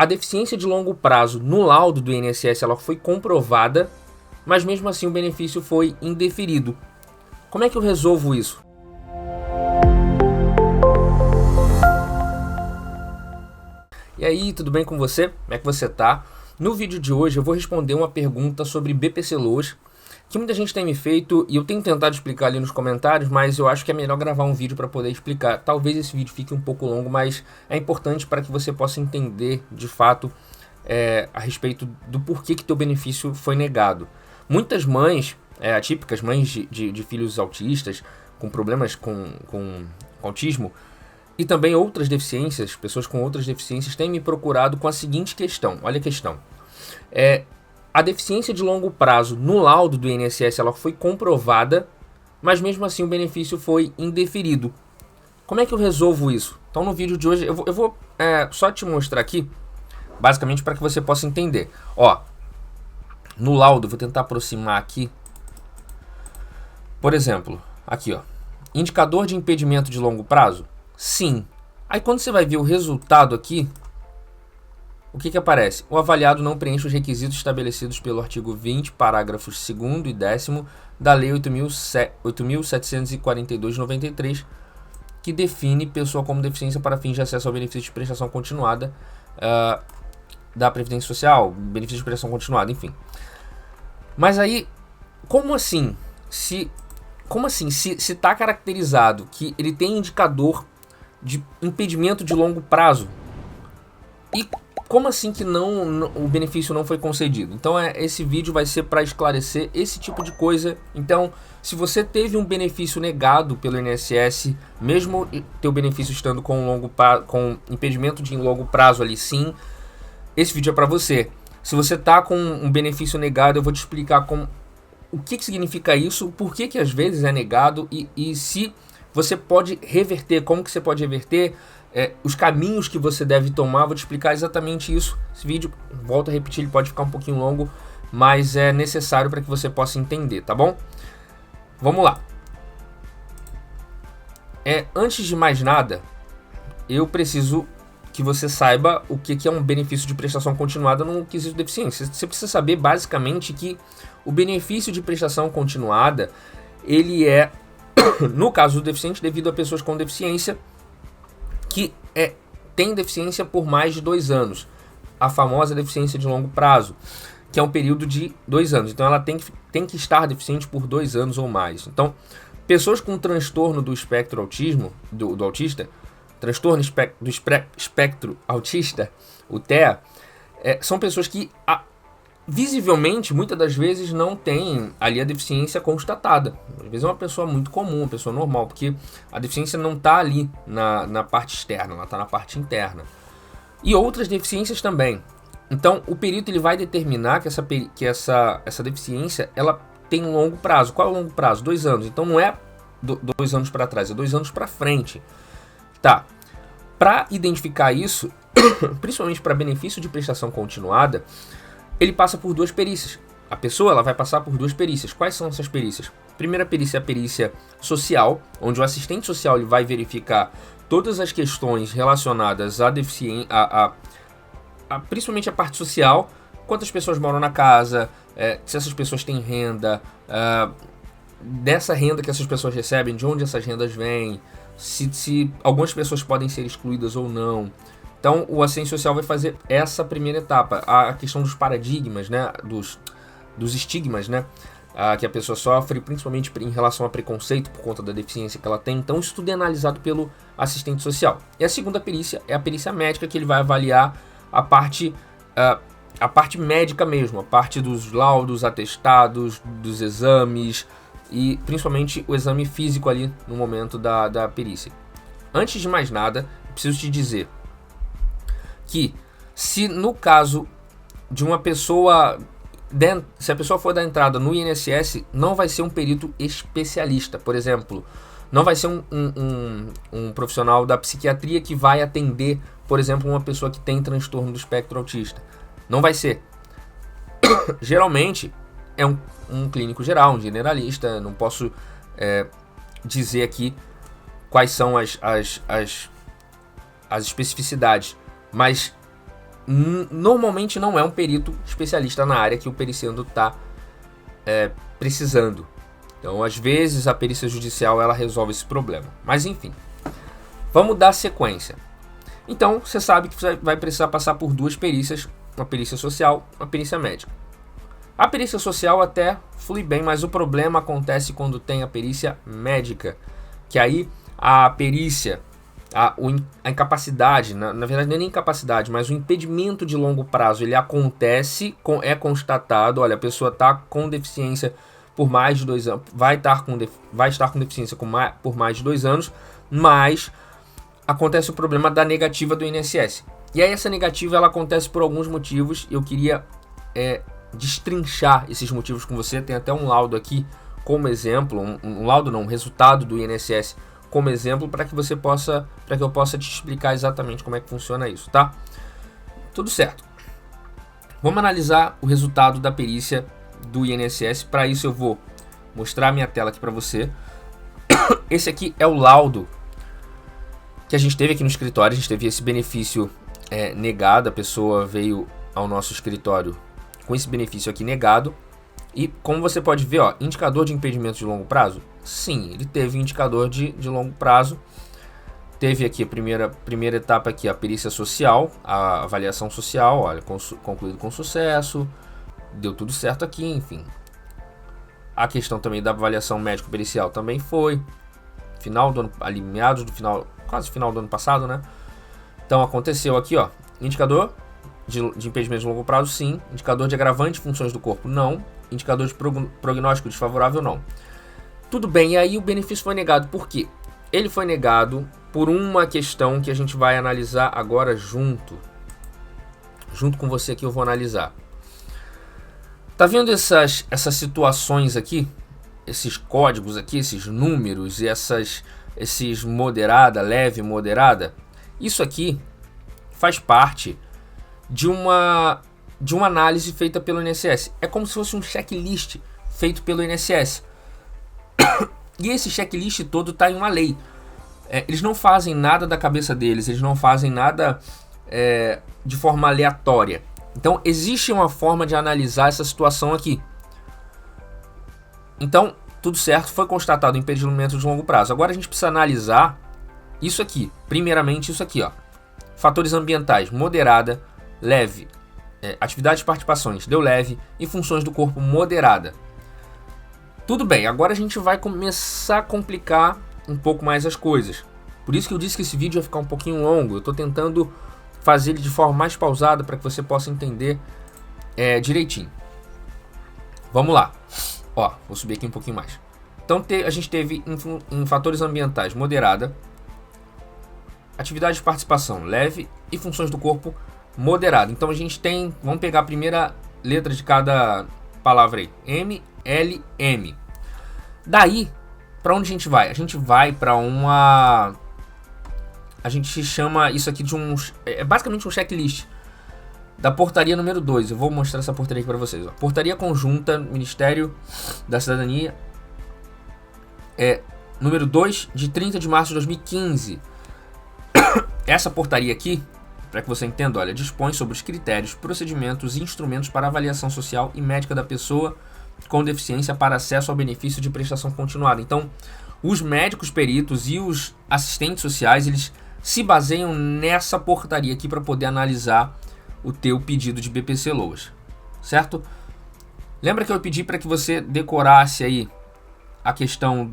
A deficiência de longo prazo no laudo do INSS ela foi comprovada, mas mesmo assim o benefício foi indeferido. Como é que eu resolvo isso? E aí, tudo bem com você? Como é que você tá? No vídeo de hoje eu vou responder uma pergunta sobre BPC Loas, que muita gente tem me feito e eu tenho tentado explicar ali nos comentários, mas eu acho que é melhor gravar um vídeo para poder explicar. Talvez esse vídeo fique um pouco longo, mas é importante para que você possa entender de fato a respeito do porquê que teu benefício foi negado. Muitas mães, atípicas, mães de filhos autistas, com problemas com autismo, e também outras deficiências, pessoas com outras deficiências, têm me procurado com a seguinte questão. Olha a questão. A deficiência de longo prazo no laudo do INSS ela foi comprovada, mas mesmo assim o benefício foi indeferido. Como é que eu resolvo isso? Então no vídeo de hoje eu vou só te mostrar aqui, basicamente para que você possa entender. Ó, no laudo, vou tentar aproximar aqui. Por exemplo, aqui ó, indicador de impedimento de longo prazo? Sim. Aí quando você vai ver o resultado aqui, o que aparece? O avaliado não preenche os requisitos estabelecidos pelo artigo 20, parágrafos 2º e 10º da Lei 8.742/93, que define pessoa como deficiência para fins de acesso ao benefício de prestação continuada da Previdência Social, benefício de prestação continuada, enfim. Mas aí, como assim? Se está caracterizado que ele tem indicador de impedimento de longo prazo, e como assim que o benefício não foi concedido? Então esse vídeo vai ser para esclarecer esse tipo de coisa. Então, se você teve um benefício negado pelo INSS, mesmo teu benefício estando com impedimento de longo prazo ali, sim, esse vídeo é para você. Se você está com um benefício negado, eu vou te explicar o que significa isso, por que às vezes é negado e se você pode reverter, como que você pode reverter, os caminhos que você deve tomar. Vou te explicar exatamente isso. Esse vídeo, volto a repetir, ele pode ficar um pouquinho longo, mas é necessário para que você possa entender, tá bom? Vamos lá. Antes de mais nada, eu preciso que você saiba o que é um benefício de prestação continuada no quesito de deficiência. Você precisa saber basicamente que o benefício de prestação continuada, ele é, no caso do deficiente, devido a pessoas com deficiência que tem deficiência por mais de 2 anos. A famosa deficiência de longo prazo, que é um período de 2 anos. Então ela tem que estar deficiente por 2 anos ou mais. Então, pessoas com transtorno do espectro autismo, do autista, transtorno do espectro autista, o TEA, são pessoas que visivelmente, muitas das vezes, não tem ali a deficiência constatada. Às vezes é uma pessoa muito comum, uma pessoa normal, porque a deficiência não está ali na parte externa, ela está na parte interna. E outras deficiências também. Então, o perito ele vai determinar que essa deficiência ela tem um longo prazo. Qual é o longo prazo? 2 anos. Então, não é 2 anos para trás, é 2 anos para frente. Tá. Para identificar isso, principalmente para benefício de prestação continuada, ele passa por 2 perícias. A pessoa ela vai passar por 2 perícias. Quais são essas perícias? A primeira perícia é a perícia social, onde o assistente social ele vai verificar todas as questões relacionadas à deficiência, principalmente a parte social, quantas pessoas moram na casa, se essas pessoas têm renda, dessa renda que essas pessoas recebem, de onde essas rendas vêm, se algumas pessoas podem ser excluídas ou não. Então, o assistente social vai fazer essa primeira etapa, a questão dos paradigmas, né, dos estigmas, né, que a pessoa sofre, principalmente em relação a preconceito por conta da deficiência que ela tem. Então, isso tudo é analisado pelo assistente social. E a segunda perícia é a perícia médica, que ele vai avaliar a parte médica mesmo, a parte dos laudos, atestados, dos exames e principalmente o exame físico ali no momento da perícia. Antes de mais nada, preciso te dizer que se no caso de uma pessoa, se a pessoa for dar entrada no INSS, não vai ser um perito especialista. Por exemplo, não vai ser um profissional da psiquiatria que vai atender, por exemplo, uma pessoa que tem transtorno do espectro autista. Não vai ser. Geralmente é um clínico geral, um generalista. Não posso dizer aqui quais são as especificidades, mas normalmente não é um perito especialista na área que o periciando está precisando. Então, às vezes, a perícia judicial ela resolve esse problema. Mas, enfim, vamos dar sequência. Então, você sabe que você vai precisar passar por duas perícias, uma perícia social, uma perícia médica. A perícia social até flui bem, mas o problema acontece quando tem a perícia médica, que aí a perícia, a incapacidade, na verdade não é nem incapacidade, mas o impedimento de longo prazo, ele acontece, é constatado, olha, a pessoa está com deficiência por mais de 2 anos, vai estar com deficiência por mais de 2 anos, mas acontece o problema da negativa do INSS. E aí essa negativa ela acontece por alguns motivos, eu queria destrinchar esses motivos com você. Tem até um laudo aqui como exemplo, um resultado do INSS como exemplo, para que eu possa te explicar exatamente como é que funciona isso, tá? Tudo certo. Vamos analisar o resultado da perícia do INSS. Para isso eu vou mostrar minha tela aqui para você. Esse aqui é o laudo que a gente teve aqui no escritório. A gente teve esse benefício negado, a pessoa veio ao nosso escritório com esse benefício aqui negado. E como você pode ver, ó, indicador de impedimento de longo prazo? Sim, ele teve indicador de longo prazo. Teve aqui a primeira etapa aqui, a perícia social, a avaliação social, olha, concluído com sucesso, deu tudo certo aqui, enfim. A questão também da avaliação médico-pericial também foi. Final do ano, ali meados do final, quase final do ano passado, né? Então aconteceu aqui, ó, indicador de impedimento de longo prazo, sim. Indicador de agravante de funções do corpo, não. Indicador de prognóstico desfavorável, não. Tudo bem, e aí o benefício foi negado. Por quê? Ele foi negado por uma questão que a gente vai analisar agora junto com você aqui, eu vou analisar. Tá vendo essas situações aqui? Esses códigos aqui, esses números e esses moderada, leve, moderada? Isso aqui faz parte de uma análise feita pelo INSS. É como se fosse um checklist feito pelo INSS. E esse checklist todo está em uma lei. Eles não fazem nada da cabeça deles, eles não fazem nada de forma aleatória. Então, existe uma forma de analisar essa situação aqui. Então, tudo certo, foi constatado o impedimento de longo prazo. Agora a gente precisa analisar isso aqui. Primeiramente, isso aqui, ó. Fatores ambientais, moderada, leve. Atividades e participações, deu leve. E funções do corpo, moderada. Tudo bem, agora a gente vai começar a complicar um pouco mais as coisas. Por isso que eu disse que esse vídeo ia ficar um pouquinho longo. Eu estou tentando fazer ele de forma mais pausada para que você possa entender direitinho. Vamos lá. Ó, vou subir aqui um pouquinho mais. Então a gente teve em fatores ambientais moderada, atividade de participação leve e funções do corpo moderada. Então a gente tem, vamos pegar a primeira letra de cada palavra aí, M, L, M. Daí, para onde a gente vai? A gente vai para a gente chama isso aqui de basicamente um checklist da portaria número 2. Eu vou mostrar essa portaria aqui para vocês. Ó. Portaria conjunta Ministério da Cidadania número 2 de 30 de março de 2015. Essa portaria aqui, para que você entenda, olha, dispõe sobre os critérios, procedimentos e instrumentos para avaliação social e médica da pessoa com deficiência para acesso ao benefício de prestação continuada. Então, os médicos peritos e os assistentes sociais, eles se baseiam nessa portaria aqui para poder analisar o teu pedido de BPC Loas, certo? Lembra que eu pedi para que você decorasse aí a questão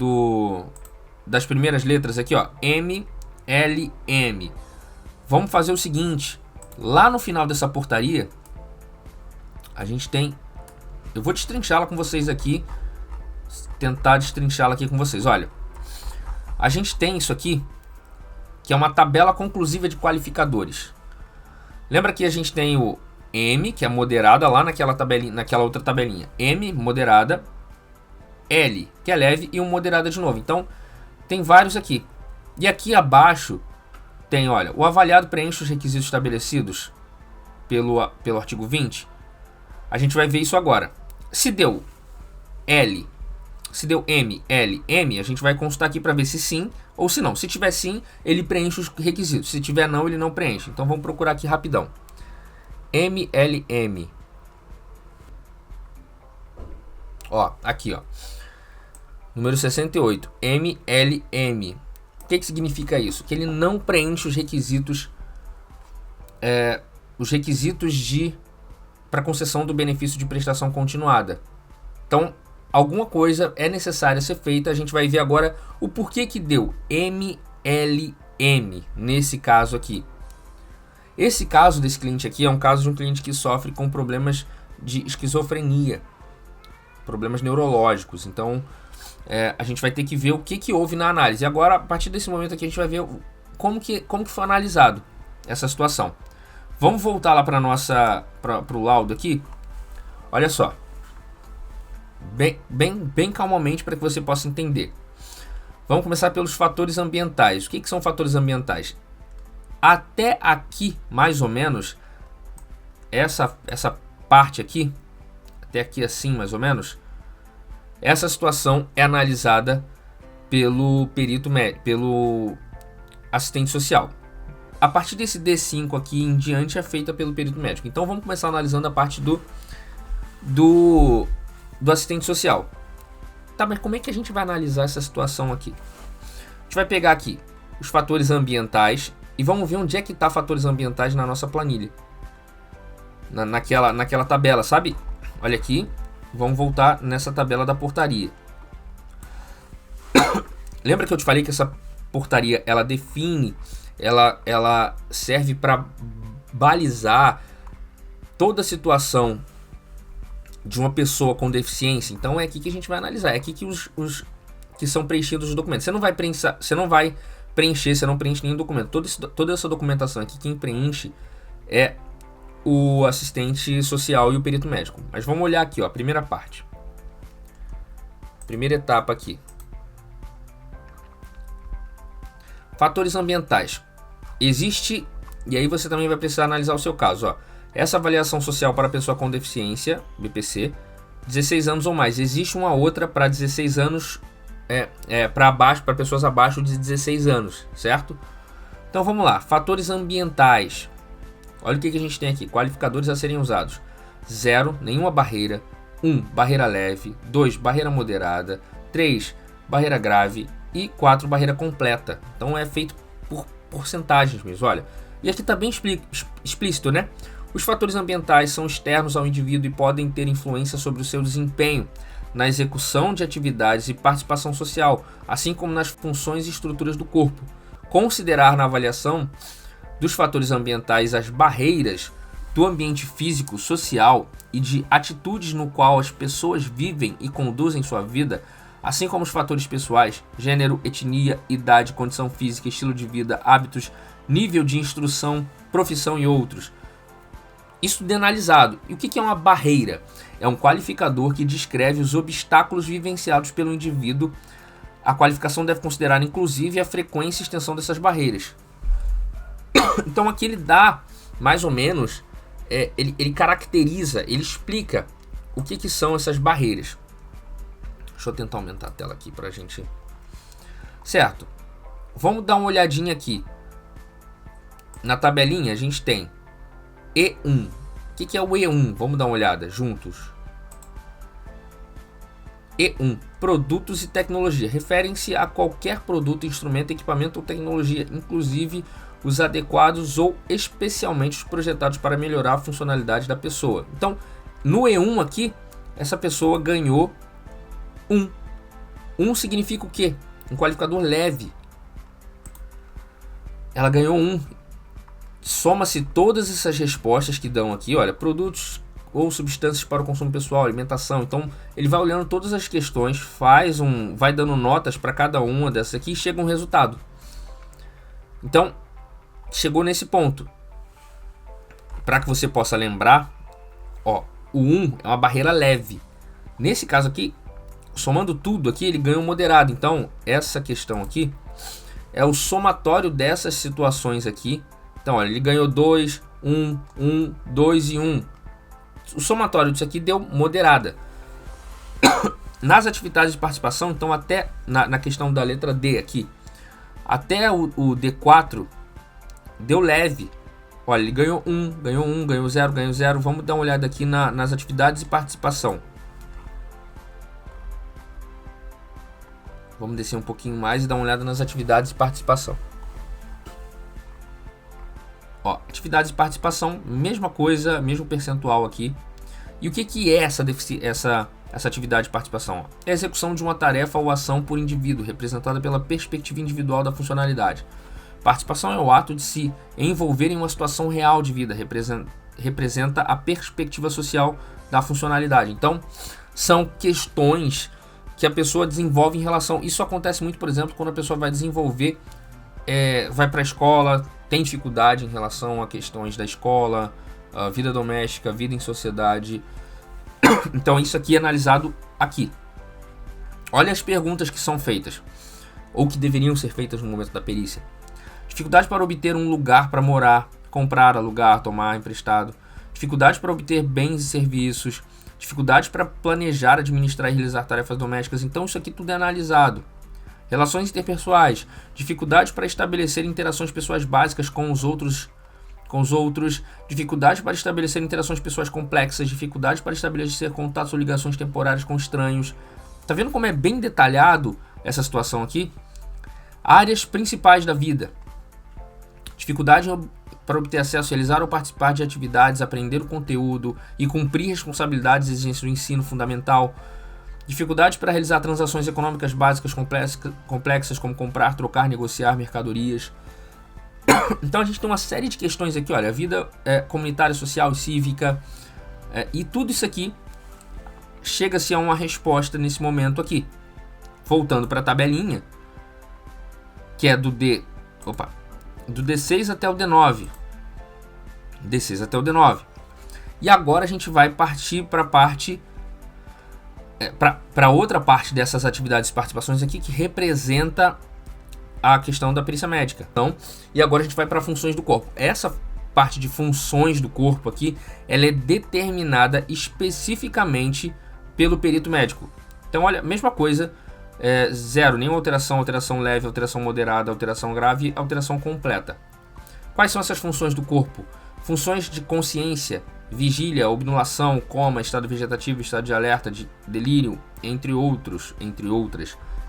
das primeiras letras aqui, ó, M, L, M. Vamos fazer o seguinte, lá no final dessa portaria, a gente tem, eu vou destrinchá-la com vocês aqui, tentar destrinchá-la aqui com vocês. Olha, a gente tem isso aqui, que é uma tabela conclusiva de qualificadores. Lembra que a gente tem o M, que é moderada, lá naquela outra tabelinha. M, moderada, L, que é leve, e um moderada de novo. Então, tem vários aqui. E aqui abaixo tem, olha, o avaliado preenche os requisitos estabelecidos pelo artigo 20. A gente vai ver isso agora. Se deu L, se deu M, L, M, a gente vai consultar aqui para ver se sim ou se não. Se tiver sim, ele preenche os requisitos. Se tiver não, ele não preenche. Então vamos procurar aqui rapidão. MLM. Ó, aqui, ó. Número 68, MLM. O que significa isso? Que ele não preenche os requisitos para concessão do benefício de prestação continuada. Então, alguma coisa é necessária ser feita. A gente vai ver agora o porquê que deu MLM nesse caso aqui. Esse caso desse cliente aqui é um caso de um cliente que sofre com problemas de esquizofrenia, problemas neurológicos. Então, a gente vai ter que ver o que houve na análise. E agora, a partir desse momento aqui, a gente vai ver como que foi analisado essa situação. Vamos voltar lá para o laudo aqui. Olha só. Bem calmamente para que você possa entender. Vamos começar pelos fatores ambientais. O que são fatores ambientais? Até aqui, mais ou menos, essa parte aqui, até aqui assim, mais ou menos, essa situação é analisada pelo perito médico, pelo assistente social. A partir desse D5 aqui em diante é feita pelo perito médico. Então vamos começar analisando a parte do assistente social. Tá, mas como é que a gente vai analisar essa situação aqui? A gente vai pegar aqui os fatores ambientais e vamos ver onde é que está fatores ambientais na nossa planilha. Naquela tabela, sabe? Olha aqui. Vamos voltar nessa tabela da portaria. Lembra que eu te falei que essa portaria, ela define, ela serve para balizar toda a situação de uma pessoa com deficiência? Então é aqui que a gente vai analisar. É aqui que os que são preenchidos os documentos. Você não vai preencher, você não preenche nenhum documento. Toda essa documentação aqui, quem preenche é o assistente social e o perito médico. Mas vamos olhar aqui, ó, a primeira parte. Primeira etapa aqui. Fatores ambientais. Existe, e aí você também vai precisar analisar o seu caso, ó. Essa avaliação social para pessoa com deficiência, BPC, 16 anos ou mais. Existe uma outra para 16 anos, para pessoas abaixo de 16 anos, certo? Então vamos lá, fatores ambientais. Olha o que a gente tem aqui, qualificadores a serem usados. 0, nenhuma barreira. 1, barreira leve. 2, barreira moderada. 3, barreira grave. E 4, barreira completa. Então é feito por porcentagens mesmo, olha. E aqui está bem explícito, né? Os fatores ambientais são externos ao indivíduo e podem ter influência sobre o seu desempenho na execução de atividades e participação social, assim como nas funções e estruturas do corpo. Considerar na avaliação dos fatores ambientais as barreiras do ambiente físico, social e de atitudes no qual as pessoas vivem e conduzem sua vida, assim como os fatores pessoais, gênero, etnia, idade, condição física, estilo de vida, hábitos, nível de instrução, profissão e outros. Isso tudo é analisado. E o que é uma barreira? É um qualificador que descreve os obstáculos vivenciados pelo indivíduo. A qualificação deve considerar inclusive a frequência e extensão dessas barreiras. Então aqui ele dá, mais ou menos, ele caracteriza, ele explica o que são essas barreiras. Deixa eu tentar aumentar a tela aqui pra gente. Certo. Vamos dar uma olhadinha aqui. Na tabelinha a gente tem E1. O que é o E1? Vamos dar uma olhada juntos. E1. Produtos e tecnologia. Referem-se a qualquer produto, instrumento, equipamento ou tecnologia, inclusive os adequados ou especialmente os projetados para melhorar a funcionalidade da pessoa. Então, no E1 aqui, essa pessoa ganhou 1. 1 significa o quê? Um qualificador leve. Ela ganhou 1. Soma-se todas essas respostas que dão aqui, olha, produtos ou substâncias para o consumo pessoal, alimentação. Então, ele vai olhando todas as questões, vai dando notas para cada uma dessas aqui e chega um resultado. Então, chegou nesse ponto. Para que você possa lembrar, ó, o 1 é uma barreira leve. Nesse caso aqui, somando tudo aqui, ele ganhou moderado. Então, essa questão aqui é o somatório dessas situações aqui. Então, olha, ele ganhou 2, 1, 1, 2 e 1. O somatório disso aqui deu moderada. Nas atividades de participação, então, até na questão da letra D aqui, até o D4 deu leve. Olha, ele ganhou 1, ganhou 0, ganhou 0. Vamos dar uma olhada aqui nas atividades e participação. Vamos descer um pouquinho mais e dar uma olhada nas atividades e participação. Ó, atividades e participação, mesma coisa, mesmo percentual aqui. E o que é essa atividade de participação? É a execução de uma tarefa ou ação por indivíduo, representada pela perspectiva individual da funcionalidade. Participação é o ato de se envolver em uma situação real de vida, representa a perspectiva social da funcionalidade. Então, são questões que a pessoa desenvolve em relação... Isso acontece muito, por exemplo, quando a pessoa vai desenvolver, vai para a escola, tem dificuldade em relação a questões da escola, a vida doméstica, vida em sociedade. Então, isso aqui é analisado aqui. Olha as perguntas que são feitas, ou que deveriam ser feitas no momento da perícia. Dificuldade para obter um lugar para morar, comprar, alugar, tomar emprestado. Dificuldade para obter bens e serviços. Dificuldade para planejar, administrar e realizar tarefas domésticas. Então isso aqui tudo é analisado. Relações interpessoais. Dificuldade para estabelecer interações pessoais básicas com os outros. Dificuldade para estabelecer interações pessoais complexas. Dificuldade para estabelecer contatos ou ligações temporárias com estranhos. Tá vendo como é bem detalhado essa situação aqui? Áreas principais da vida. Dificuldade para obter acesso, realizar ou participar de atividades, aprender o conteúdo e cumprir responsabilidades e exigências do ensino fundamental. Dificuldade para realizar transações econômicas básicas complexas, como comprar, trocar, negociar mercadorias. Então a gente tem uma série de questões aqui, olha, a vida comunitária, social e cívica, e tudo isso aqui chega-se a uma resposta nesse momento aqui. Voltando para a tabelinha, que é do D6 até o D9. D6 até o D9. E agora a gente vai partir para a parte... para outra parte dessas atividades e participações aqui, que representa a questão da perícia médica. Então, e agora a gente vai para funções do corpo. Essa parte de funções do corpo aqui, ela é determinada especificamente pelo perito médico. Então, olha, mesma coisa... 0, nenhuma alteração, alteração leve, alteração moderada, alteração grave, alteração completa. Quais são essas funções do corpo? Funções de consciência, vigília, obnulação, coma, estado vegetativo, estado de alerta, de delírio, entre outras.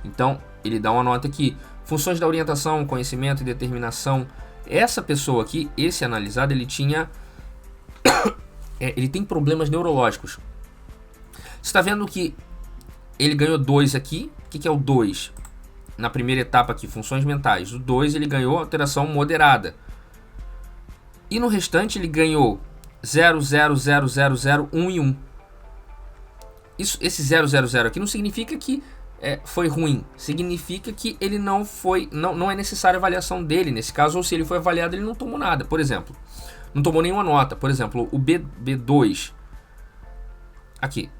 Então, ele dá uma nota aqui. Funções da orientação, conhecimento e determinação. Essa pessoa aqui, esse analisado, ele tinha... ele tem problemas neurológicos. Você está vendo que ele ganhou 2 aqui. O que é o 2? Na primeira etapa aqui, funções mentais. O 2 ele ganhou alteração moderada. E no restante ele ganhou 0, 0, 0, 0, 0, 1 e 1. Esse 0, 0, 0 aqui não significa que foi ruim. Significa que ele não foi... Não é necessária a avaliação dele nesse caso. Ou se ele foi avaliado, ele não tomou nada. Por exemplo, não tomou nenhuma nota. Por exemplo, o B2. Aqui.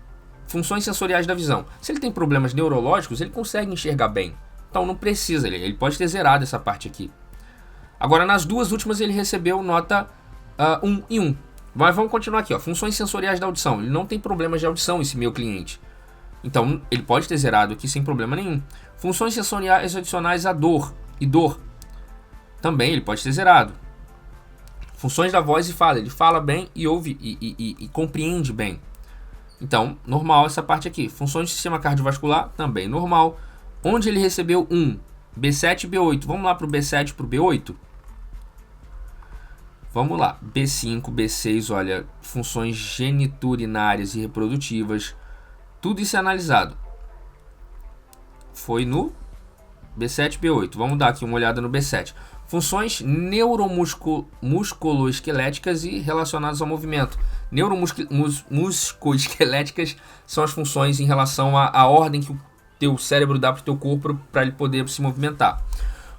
Funções sensoriais da visão. Se ele tem problemas neurológicos, ele consegue enxergar bem. Então não precisa, ele pode ter zerado essa parte aqui. Agora nas duas últimas ele recebeu nota 1 e 1. Mas vamos continuar aqui, ó. Funções sensoriais da audição. Ele não tem problemas de audição, esse meu cliente. Então ele pode ter zerado aqui sem problema nenhum. Funções sensoriais adicionais à dor e dor. Também ele pode ter zerado. Funções da voz e fala. Ele fala bem e ouve e compreende bem. Então, normal essa parte aqui. Funções do sistema cardiovascular, também normal. Onde ele recebeu 1, B7 e B8. Vamos lá para o B7 e para o B8? Vamos lá. B5, B6, olha, funções geniturinárias e reprodutivas. Tudo isso é analisado. Foi no B7 e B8. Vamos dar aqui uma olhada no B7. Funções neuromusculoesqueléticas e relacionadas ao movimento. Neuromusculoesqueléticas são as funções em relação à ordem que o teu cérebro dá para o teu corpo para ele poder se movimentar.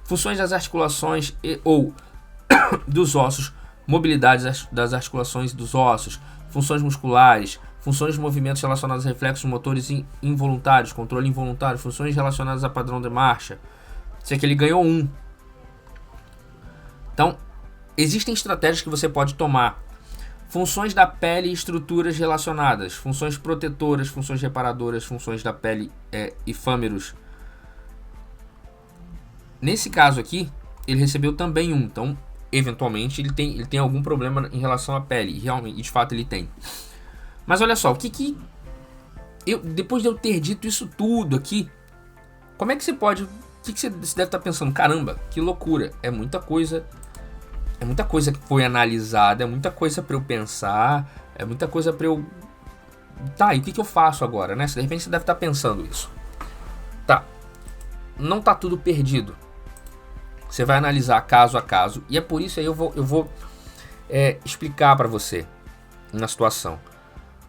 Funções das articulações ou dos ossos, mobilidade das articulações dos ossos, funções musculares, funções de movimentos relacionados a reflexos motores involuntários, controle involuntário, funções relacionadas a padrão de marcha. Isso aqui ele ganhou 1. Então, existem estratégias que você pode tomar. Funções da pele e estruturas relacionadas. Funções protetoras, funções reparadoras, funções da pele e fâmeros. Nesse caso aqui, ele recebeu também 1. Então, eventualmente ele tem algum problema em relação à pele, e realmente, de fato ele tem. Mas olha só, depois de eu ter dito isso tudo aqui, como é que você pode, o que você deve estar pensando? Caramba, que loucura, é muita coisa que foi analisada, é muita coisa para eu pensar, é muita coisa para eu... Tá, e o que eu faço agora, né? De repente você deve estar pensando isso. Tá, não tá tudo perdido. Você vai analisar caso a caso, e é por isso aí eu vou explicar para você na situação.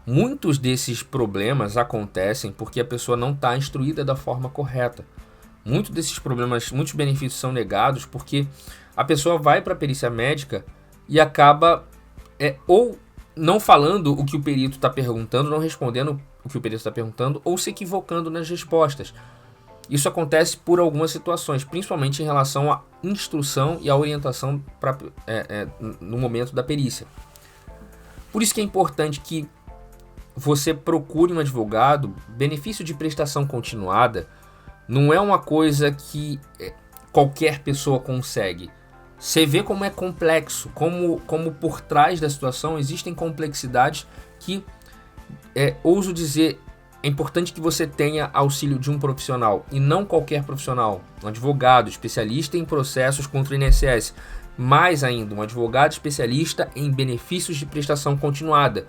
Muitos desses problemas acontecem porque a pessoa não está instruída da forma correta. Muitos desses problemas, muitos benefícios são negados porque a pessoa vai para a perícia médica e acaba ou não falando o que o perito está perguntando, não respondendo o que o perito está perguntando, ou se equivocando nas respostas. Isso acontece por algumas situações, principalmente em relação à instrução e à orientação no momento da perícia. Por isso que é importante que você procure um advogado. Benefício de prestação continuada não é uma coisa que qualquer pessoa consegue. Você vê como é complexo, como por trás da situação existem complexidades que, ouso dizer, é importante que você tenha auxílio de um profissional, e não qualquer profissional, um advogado especialista em processos contra o INSS, mais ainda, um advogado especialista em benefícios de prestação continuada.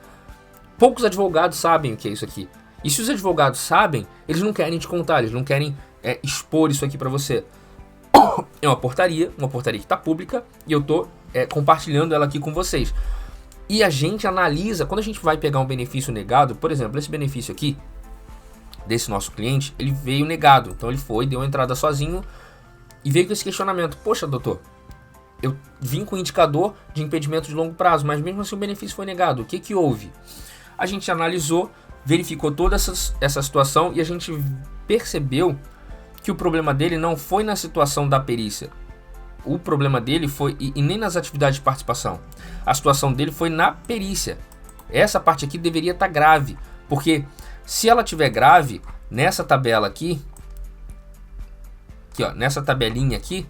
Poucos advogados sabem o que é isso aqui. E se os advogados sabem, eles não querem te contar, eles não querem expor isso aqui para você. É uma portaria que está pública, e eu estou compartilhando ela aqui com vocês. E a gente analisa, quando a gente vai pegar um benefício negado, por exemplo, esse benefício aqui, desse nosso cliente, ele veio negado. Então ele foi, deu a entrada sozinho e veio com esse questionamento. Poxa, doutor, eu vim com indicador de impedimento de longo prazo, mas mesmo assim o benefício foi negado. O que houve? A gente analisou, verificou toda essa situação e a gente percebeu que o problema dele não foi na situação da perícia. O problema dele foi, e nem nas atividades de participação, a situação dele foi na perícia. Essa parte aqui deveria estar grave, porque se ela tiver grave, nessa tabela aqui, ó, nessa tabelinha aqui,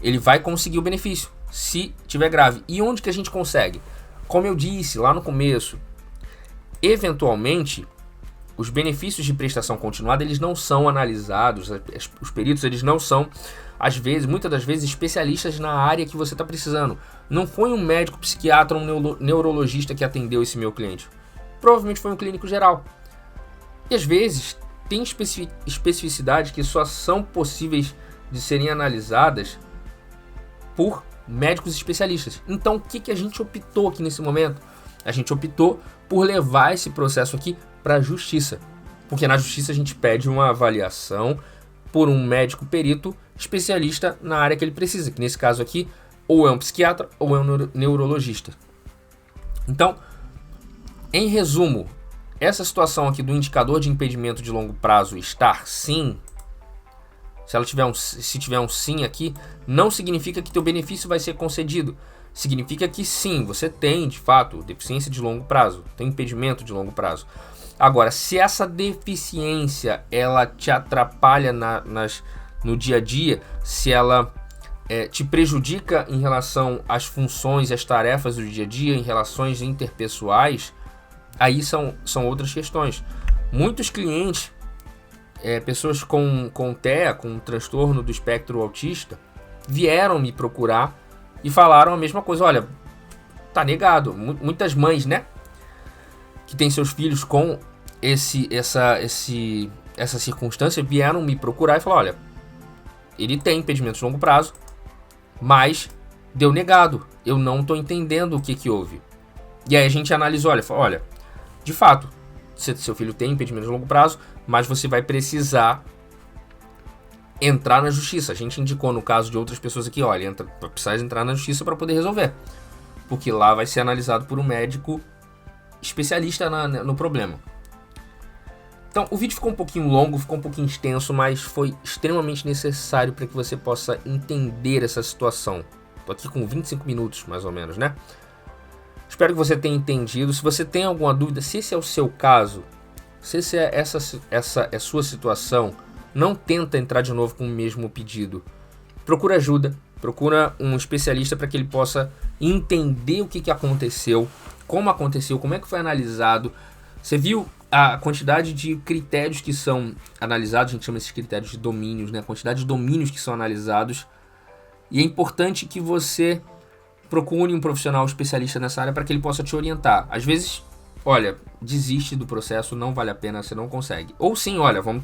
ele vai conseguir o benefício, se tiver grave. E onde que a gente consegue? Como eu disse lá no começo, eventualmente, os benefícios de prestação continuada, eles não são analisados, os peritos, eles não são, às vezes, muitas das vezes, especialistas na área que você está precisando. Não foi um médico psiquiatra, um neurologista que atendeu esse meu cliente. Provavelmente foi um clínico geral. E às vezes, tem especificidades que só são possíveis de serem analisadas por médicos especialistas. Então, o que a gente optou aqui nesse momento? A gente optou por levar esse processo aqui para a justiça, porque na justiça a gente pede uma avaliação por um médico perito especialista na área que ele precisa, que nesse caso aqui ou é um psiquiatra ou é um neurologista. Então, em resumo, essa situação aqui do indicador de impedimento de longo prazo estar sim, se tiver um sim aqui, não significa que teu benefício vai ser concedido. Significa que sim, você tem, de fato, deficiência de longo prazo, tem impedimento de longo prazo. Agora, se essa deficiência ela te atrapalha no dia a dia, se ela te prejudica em relação às funções e às tarefas do dia a dia, em relações interpessoais, aí são outras questões. Muitos clientes, pessoas com TEA, com transtorno do espectro autista, vieram me procurar e falaram a mesma coisa. Olha, tá negado. Muitas mães, né, que têm seus filhos com essa circunstância, vieram me procurar e falaram: olha, ele tem impedimento de longo prazo, mas deu negado. Eu não estou entendendo o que houve. E aí a gente analisou, olha, de fato, seu filho tem impedimento de longo prazo, mas você vai precisar entrar na justiça. A gente indicou no caso de outras pessoas aqui, olha, precisa entrar na justiça para poder resolver, porque lá vai ser analisado por um médico especialista no problema. Então, o vídeo ficou um pouquinho longo, ficou um pouquinho extenso, mas foi extremamente necessário para que você possa entender essa situação. Tô aqui com 25 minutos, mais ou menos, né? Espero que você tenha entendido. Se você tem alguma dúvida, se esse é o seu caso, se essa é a sua situação, não tenta entrar de novo com o mesmo pedido. Procura ajuda, Procura um especialista para que ele possa entender o que aconteceu, como é que foi analisado. Você viu a quantidade de critérios que são analisados, a gente chama esses critérios de domínios, né? A quantidade de domínios que são analisados. E é importante que você procure um profissional especialista nessa área para que ele possa te orientar. Às vezes, olha, desiste do processo, não vale a pena, você não consegue. Ou sim, olha, vamos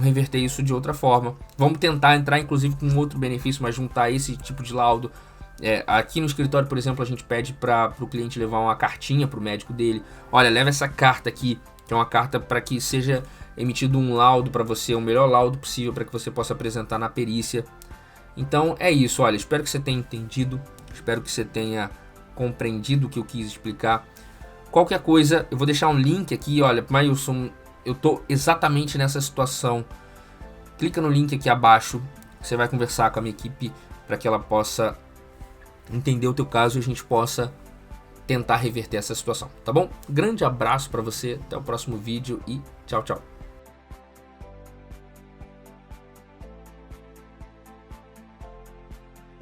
reverter isso de outra forma. Vamos tentar entrar, inclusive, com outro benefício, mas juntar esse tipo de laudo. Aqui no escritório, por exemplo, a gente pede para o cliente levar uma cartinha para o médico dele. Olha, leva essa carta aqui, que é uma carta para que seja emitido um laudo para você, o melhor laudo possível para que você possa apresentar na perícia. Então é isso, olha, espero que você tenha entendido, espero que você tenha compreendido o que eu quis explicar. Qualquer coisa, eu vou deixar um link aqui, olha, Mailson, eu tô exatamente nessa situação. Clica no link aqui abaixo, você vai conversar com a minha equipe para que ela possa entender o teu caso e a gente possa tentar reverter essa situação, tá bom? Grande abraço para você, até o próximo vídeo e tchau, tchau.